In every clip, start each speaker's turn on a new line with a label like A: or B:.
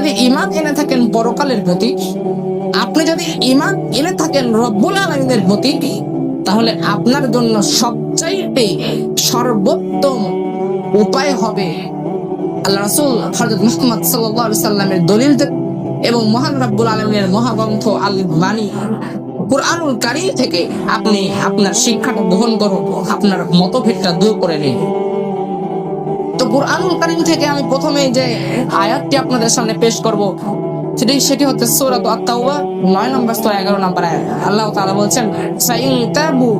A: যদি ঈমান এনে থাকেন পরকালের প্রতি, আপনি যদি ঈমান এনে থাকেন রব্বুল আলামিনের প্রতি, তাহলে আপনার জন্য সবচাইতে সর্বোত্তম উপায় হবে আল্লাহ রাসূল হযরত মুহাম্মদ সাল্লাল্লাহু আলাইহি সাল্লামের দলিল এবং মহান রব্বুল আলামিনের মহাগ্রন্থ আল বানী কুরআনুল কারীম থেকে আপনি আপনার শিক্ষাটা গ্রহণ করুন, আপনার মতভেদটা দূর করে নিন। তো কুরআনুল কারীম থেকে আমি প্রথমে যে আয়াতটি আপনাদের সামনে পেশ করব সেটি হচ্ছে সূরা আত-তাওবা 9 নম্বর সূরা 11 নম্বর আয়াত। আল্লাহ তাআলা বলেছেন, ফাইন তাবু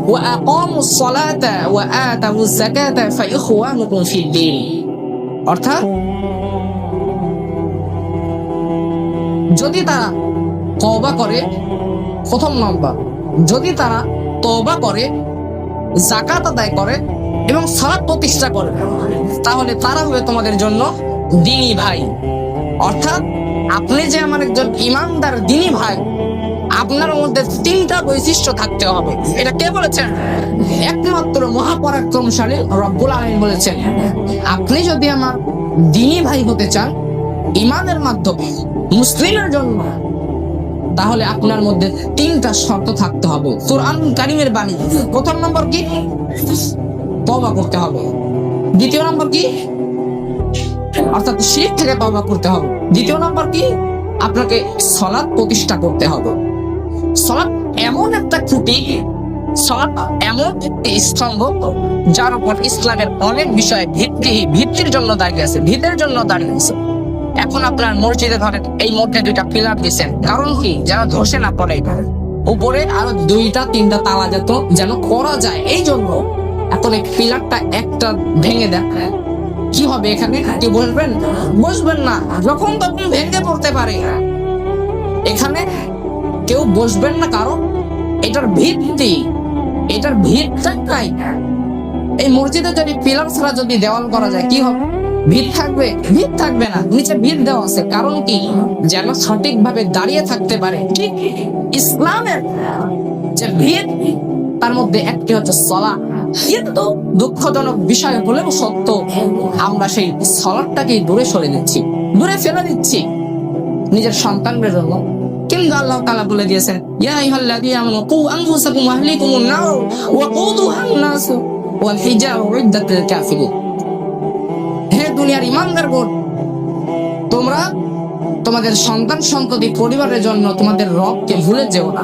A: ওয়া আকামুস সালাতা ওয়া আতাউজ যাকাতা ফাইখওয়ানুকুম ফিদ-দীন। অর্থাৎ যদি তারা তওবা করে, প্রথম নম্বর, যদি তারা তওবা করে, যাকাত আদায় করে এবং সালাত প্রতিষ্ঠা করে, তাহলে তারা হবে তোমাদের জন্য দ্বীনি ভাই। অর্থাৎ আপনি যে আমার একজন ঈমানদার দ্বীনি ভাই, আপনার মধ্যে তিনটা বৈশিষ্ট্য থাকতে হবে। এটা কে বলেছেন? একমাত্র মহাপরাক্রমশালী রব্বুল আলামিন বলেছেন। আপনি যদি আমার দ্বীনি ভাই হতে চান ঈমানের মাধ্যমে, মুসলিমের জন্য, তাহলে আপনার মধ্যে তিনটা শর্ত থাকতে হবে। কুরআনুল কারীমের বাণী। প্রথম নম্বর কি? তওবা করতে হবে। দ্বিতীয় নম্বর কি? অর্থাৎ শিরক থেকে তওবা করতে হবে। দ্বিতীয় নম্বর কি? আপনাকে সালাত প্রতিষ্ঠা করতে হবে। সালাত এমন একটা খুঁটি, সালাত এমন একটি স্তম্ভ যার উপর ইসলামের অনেক বিষয় ভিত্তির জন্য দাঁড়িয়ে আছে, ভিতের জন্য দাঁড়িয়ে আছে। এখন আপনার মসজিদে ধরেন এই মধ্যে দুইটা পিলার দিচ্ছেন, কারণ কি? যেন ধসে না পড়ে, উপরে আরো দুইটা তিনটা তালা যেন করা যায়, এই জন্য। এখন এই পিলারটা একটা ভেঙে দেন, কি হবে? এখানে কি বসবেন? বসবেন না, যখন তখন ভেঙে পড়তে পারে। এখানে কেউ বসবেন না, কারণ এটার ভিতটা নাই। এই মসজিদে যদি পিলার ছাড়া যদি দেওয়াল করা যায়, কি হবে? ভিত থাকবে? ভিত থাকবে না, নিচে ভিত দেওয়া আছে, কারণ কি? যেন সঠিকভাবে দাঁড়িয়ে থাকতে পারে। ঠিক ইসলামের যে ভিত, তার মধ্যে একটি হচ্ছে সালাত। কিন্তু দুঃখজনক বিষয় হলেও সত্য, আমরা সেই সালাতটাকেই দূরে সরে দিচ্ছি, দূরে ফেলে দিচ্ছি নিজের সন্তানদের জন্য। কিন্তু আল্লাহ তাআলা বলে দিয়েছেন, ইয়া আইয়ুহাল্লাযীনা আমানু কু আনফুসাকুম ওয়া আহলিকুমুন নার ওয়া কুদুহান নাস ওয়াল হিজার উইদ্দাতুল কাফিরিন। হে দুনিয়ার ঈমানদারগণ, তোমরা তোমাদের সন্তান সন্ততি পরিবারের জন্য তোমাদের রবকে ভুলে যেও না।